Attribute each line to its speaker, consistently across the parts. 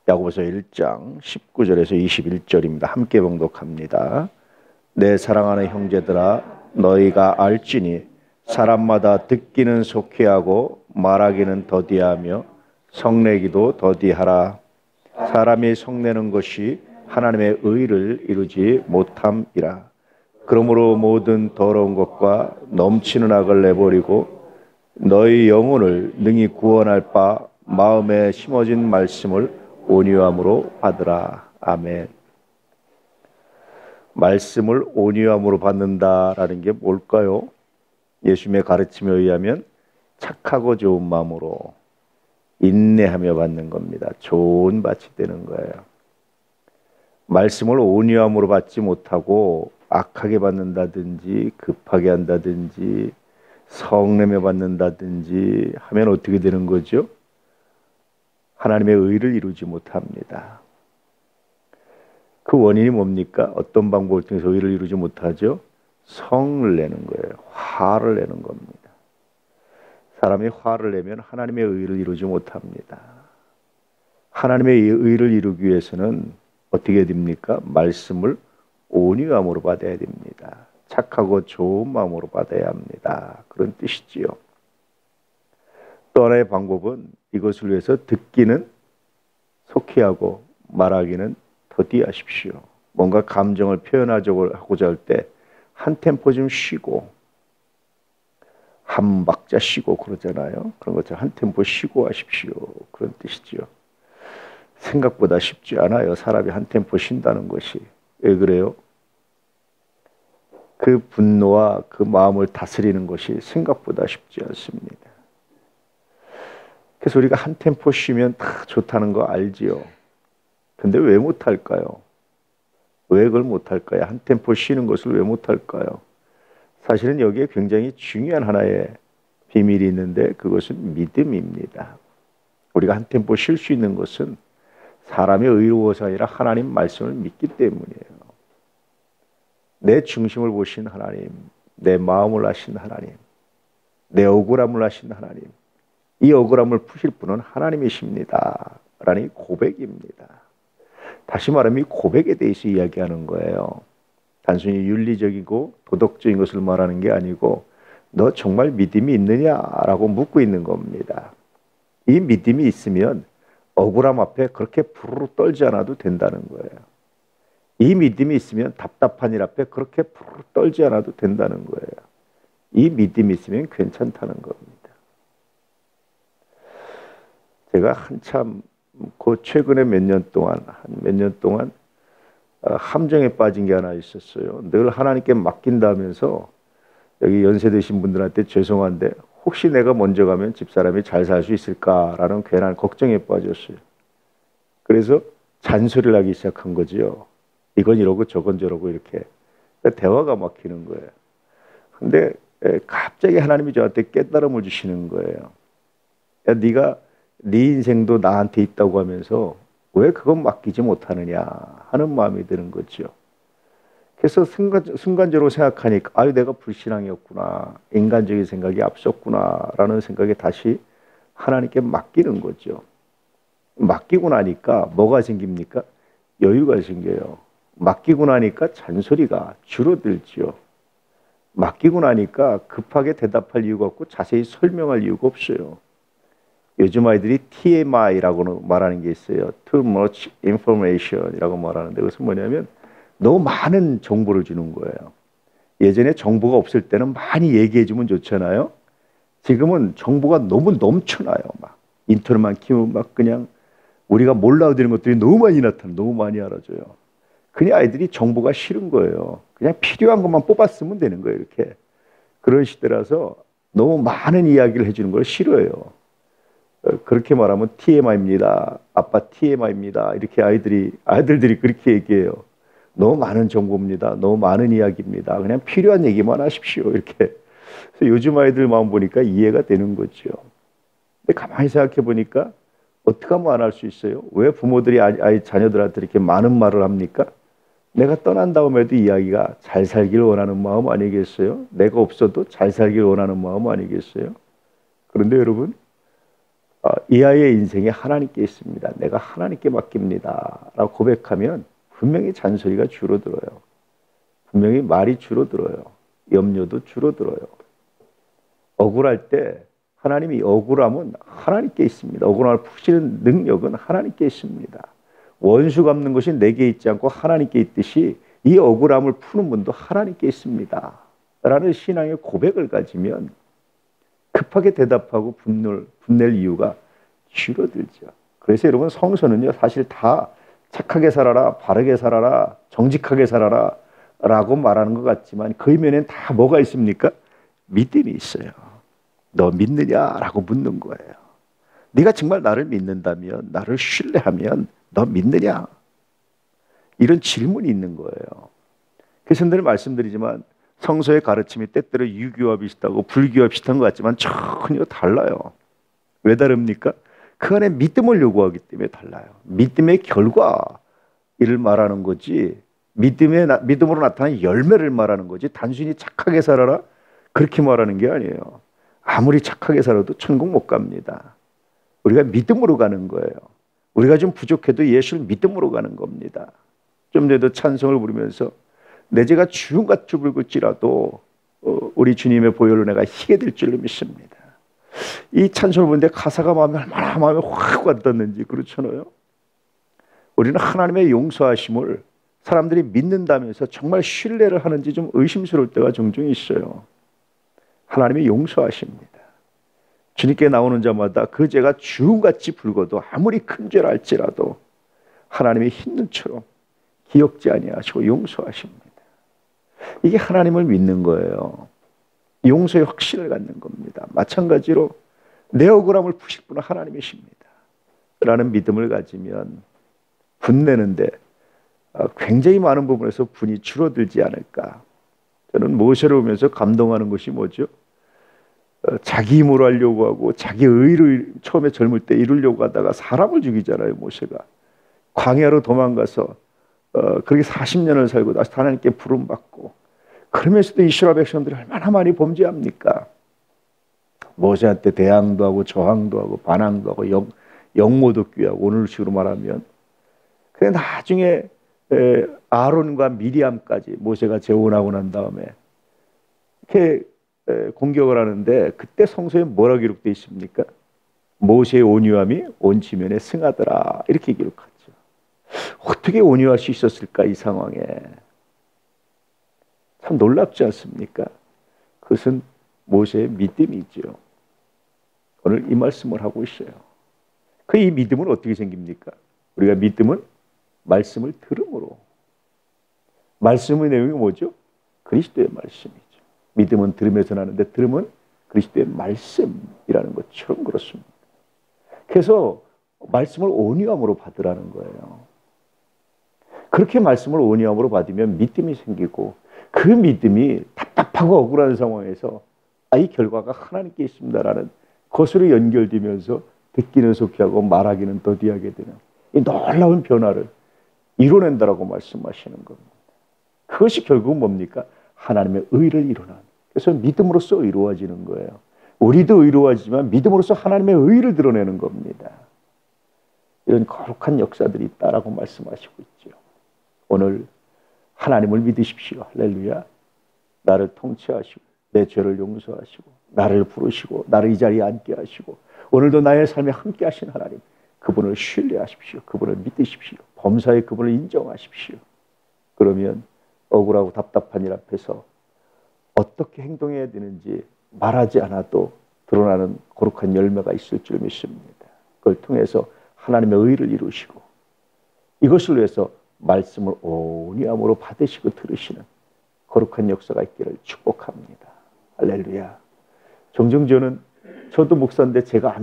Speaker 1: 야고보서 1장 19절에서 21절입니다. 함께 봉독합니다. 내 사랑하는 형제들아, 너희가 알지니 사람마다 듣기는 속히하고 말하기는 더디하며 성내기도 더디하라. 사람이 성내는 것이 하나님의 의를 이루지 못함이라. 그러므로 모든 더러운 것과 넘치는 악을 내버리고 너희 영혼을 능히 구원할 바 마음에 심어진 말씀을 온유함으로 받으라. 아멘. 말씀을 온유함으로 받는다라는 게 뭘까요? 예수님의 가르침에 의하면 착하고 좋은 마음으로 인내하며 받는 겁니다. 좋은 밭이 되는 거예요. 말씀을 온유함으로 받지 못하고 악하게 받는다든지 급하게 한다든지 성내며 받는다든지 하면 어떻게 되는 거죠? 하나님의 의를 이루지 못합니다. 그 원인이 뭡니까? 어떤 방법을 통해서 의를 이루지 못하죠? 성을 내는 거예요. 화를 내는 겁니다. 사람이 화를 내면 하나님의 의를 이루지 못합니다. 하나님의 의를 이루기 위해서는 어떻게 됩니까? 말씀을 온유함으로 받아야 됩니다. 착하고 좋은 마음으로 받아야 합니다. 그런 뜻이지요. 또 하나의 방법은 이것을 위해서 듣기는 속히 하고 말하기는 더디하십시오. 뭔가 감정을 표현하고자 할 때 한 템포 좀 쉬고 한 박자 쉬고 그러잖아요. 그런 것처럼 한 템포 쉬고 하십시오. 그런 뜻이죠. 생각보다 쉽지 않아요. 사람이 한 템포 쉰다는 것이. 왜 그래요? 그 분노와 그 마음을 다스리는 것이 생각보다 쉽지 않습니다. 그래서 우리가 한 템포 쉬면 다 좋다는 거 알지요. 근데 왜 못할까요? 왜 그걸 못할까요? 한 템포 쉬는 것을 왜 못할까요? 사실은 여기에 굉장히 중요한 하나의 비밀이 있는데 그것은 믿음입니다. 우리가 한 템포 쉴 수 있는 것은 사람이 의로워서 아니라 하나님 말씀을 믿기 때문이에요. 내 중심을 보신 하나님, 내 마음을 아신 하나님, 내 억울함을 아신 하나님, 이 억울함을 푸실 분은 하나님이십니다. 라는 고백입니다. 다시 말하면 이 고백에 대해서 이야기하는 거예요. 단순히 윤리적이고 도덕적인 것을 말하는 게 아니고 너 정말 믿음이 있느냐라고 묻고 있는 겁니다. 이 믿음이 있으면 억울함 앞에 그렇게 부르르 떨지 않아도 된다는 거예요. 이 믿음이 있으면 답답한 일 앞에 그렇게 부르르 떨지 않아도 된다는 거예요. 이 믿음이 있으면 괜찮다는 겁니다. 제가 한참 최근에 몇 년 동안 함정에 빠진 게 하나 있었어요. 늘 하나님께 맡긴다면서 여기 연세 드신 분들한테 죄송한데 혹시 내가 먼저 가면 집사람이 잘 살 수 있을까라는 괜한 걱정에 빠졌어요. 그래서 잔소리를 하기 시작한 거지요. 이건 이러고 저건 저러고 이렇게. 그러니까 대화가 막히는 거예요. 근데 갑자기 하나님이 저한테 깨달음을 주시는 거예요. 야, 네가 네 인생도 나한테 있다고 하면서 왜 그건 맡기지 못하느냐 하는 마음이 드는 거죠. 그래서 순간적으로 생각하니까 아유 내가 불신앙이었구나, 인간적인 생각이 앞섰구나 라는 생각에 다시 하나님께 맡기는 거죠. 맡기고 나니까 뭐가 생깁니까? 여유가 생겨요. 맡기고 나니까 잔소리가 줄어들죠. 맡기고 나니까 급하게 대답할 이유가 없고 자세히 설명할 이유가 없어요. 요즘 아이들이 TMI라고 말하는 게 있어요. Too much information이라고 말하는데 그것은 뭐냐면 너무 많은 정보를 주는 거예요. 예전에 정보가 없을 때는 많이 얘기해 주면 좋잖아요. 지금은 정보가 너무 넘쳐나요. 막 인터넷만 키우면 막 그냥 우리가 몰라도 되는 것들이 너무 많이 나타나, 너무 많이 알아줘요. 그냥 아이들이 정보가 싫은 거예요. 그냥 필요한 것만 뽑았으면 되는 거예요. 이렇게 그런 시대라서 너무 많은 이야기를 해주는 걸 싫어해요. 그렇게 말하면 TMI입니다. 아빠 TMI입니다. 이렇게 아이들들이 그렇게 얘기해요. 너무 많은 정보입니다. 너무 많은 이야기입니다. 그냥 필요한 얘기만 하십시오. 이렇게. 그래서 요즘 아이들 마음 보니까 이해가 되는 거죠. 근데 가만히 생각해 보니까 어떻게 하면 안 할 수 있어요? 왜 부모들이 자녀들한테 이렇게 많은 말을 합니까? 내가 떠난 다음에도 이야기가 잘 살기를 원하는 마음 아니겠어요? 내가 없어도 잘 살기를 원하는 마음 아니겠어요? 그런데 여러분, 이 아이의 인생이 하나님께 있습니다. 내가 하나님께 맡깁니다. 라고 고백하면 분명히 잔소리가 줄어들어요. 분명히 말이 줄어들어요. 염려도 줄어들어요. 억울할 때 하나님이 억울함은 하나님께 있습니다. 억울함을 푸시는 능력은 하나님께 있습니다. 원수 갚는 것이 내게 있지 않고 하나님께 있듯이 이 억울함을 푸는 분도 하나님께 있습니다. 라는 신앙의 고백을 가지면 급하게 대답하고 분낼 이유가 줄어들죠. 그래서 여러분 성서는요 사실 다 착하게 살아라, 바르게 살아라, 정직하게 살아라 라고 말하는 것 같지만 그 이면엔 다 뭐가 있습니까? 믿음이 있어요. 너 믿느냐라고 묻는 거예요. 네가 정말 나를 믿는다면, 나를 신뢰하면 너 믿느냐? 이런 질문이 있는 거예요. 그래서 늘 말씀드리지만 성서의 가르침이 때때로 유교와 비슷하고 불교와 비슷한 것 같지만 전혀 달라요. 왜 다릅니까? 그 안에 믿음을 요구하기 때문에 달라요. 믿음의 결과를 말하는 거지 믿음으로 나타난 열매를 말하는 거지 단순히 착하게 살아라 그렇게 말하는 게 아니에요. 아무리 착하게 살아도 천국 못 갑니다. 우리가 믿음으로 가는 거예요. 우리가 좀 부족해도 예수를 믿음으로 가는 겁니다. 좀 전에도 찬송을 부르면서 내 죄가 주홍같이 붉을지라도 우리 주님의 보혈로 내가 희게 될 줄로 믿습니다. 이 찬송을 보는데 가사가 얼마나 마음에 확 와닿는지 그렇잖아요. 우리는 하나님의 용서하심을 사람들이 믿는다면서 정말 신뢰를 하는지 좀 의심스러울 때가 종종 있어요. 하나님이 용서하십니다. 주님께 나오는 자마다 그 죄가 주홍같이 붉어도 아무리 큰 죄라 할지라도 하나님의 흰 눈처럼 기억지 아니하시고 용서하십니다. 이게 하나님을 믿는 거예요. 용서의 확신을 갖는 겁니다. 마찬가지로 내 억울함을 푸실 분은 하나님이십니다. 라는 믿음을 가지면 분내는데 굉장히 많은 부분에서 분이 줄어들지 않을까. 저는 모세를 보면서 감동하는 것이 뭐죠? 자기 힘으로 하려고 하고 자기 의를 처음에 젊을 때 이루려고 하다가 사람을 죽이잖아요. 모세가 광야로 도망가서 그렇게 40년을 살고 다시 하나님께 부름받고 그러면서도 이스라엘 백성들이 얼마나 많이 범죄합니까? 모세한테 대항도 하고 저항도 하고 반항도 하고 영모도 귀하고 오늘식으로 말하면 그래 나중에 아론과 미리암까지 모세가 재혼하고 난 다음에 이렇게 공격을 하는데 그때 성서에 뭐라고 기록되어 있습니까? 모세의 온유함이 온 지면에 승하더라 이렇게 기록하죠. 어떻게 온유할 수 있었을까 이 상황에. 참 놀랍지 않습니까? 그것은 모세의 믿음이죠. 오늘 이 말씀을 하고 있어요. 그 이 믿음은 어떻게 생깁니까? 우리가 믿음은 말씀을 들음으로. 말씀의 내용이 뭐죠? 그리스도의 말씀이죠. 믿음은 들음에서 나는데 들음은 그리스도의 말씀이라는 것처럼 그렇습니다. 그래서 말씀을 온유함으로 받으라는 거예요. 그렇게 말씀을 온유함으로 받으면 믿음이 생기고 그 믿음이 답답하고 억울한 상황에서 이 결과가 하나님께 있습니다라는 것으로 연결되면서 듣기는 속히하고 말하기는 더디하게 되는 이 놀라운 변화를 이뤄낸다라고 말씀하시는 겁니다. 그것이 결국은 뭡니까? 하나님의 의를 이루는. 그래서 믿음으로써 이루어지는 거예요. 우리도 의로워지지만 믿음으로써 하나님의 의를 드러내는 겁니다. 이런 거룩한 역사들이 있다라고 말씀하시고 있죠. 오늘 하나님을 믿으십시오. 할렐루야. 나를 통치하시고 내 죄를 용서하시고 나를 부르시고 나를 이 자리에 앉게 하시고 오늘도 나의 삶에 함께 하신 하나님 그분을 신뢰하십시오. 그분을 믿으십시오. 범사에 그분을 인정하십시오. 그러면 억울하고 답답한 일 앞에서 어떻게 행동해야 되는지 말하지 않아도 드러나는 거룩한 열매가 있을 줄 믿습니다. 그걸 통해서 하나님의 의를 이루시고 이것을 위해서 말씀을 온유함으로 받으시고 들으시는 거룩한 역사가 있기를 축복합니다. 할렐루야. 종종 저도 목사인데 제가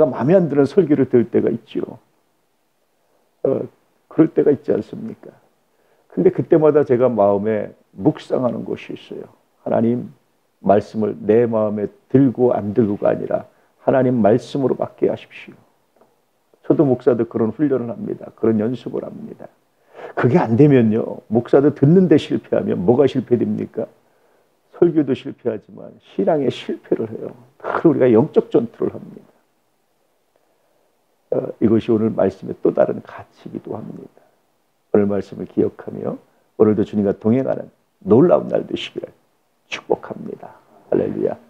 Speaker 1: 마음에 안 드는 설교를 들을 때가 있죠. 그럴 때가 있지 않습니까? 근데 그때마다 제가 마음에 묵상하는 것이 있어요. 하나님 말씀을 내 마음에 들고 안 들고가 아니라 하나님 말씀으로 받게 하십시오. 저도 목사도 그런 훈련을 합니다. 그런 연습을 합니다. 그게 안 되면요. 목사도 듣는데 실패하면 뭐가 실패됩니까? 설교도 실패하지만 신앙에 실패를 해요. 우리가 영적 전투를 합니다. 이것이 오늘 말씀의 또 다른 가치이기도 합니다. 오늘 말씀을 기억하며 오늘도 주님과 동행하는 놀라운 날 되시기를 축복합니다. 할렐루야.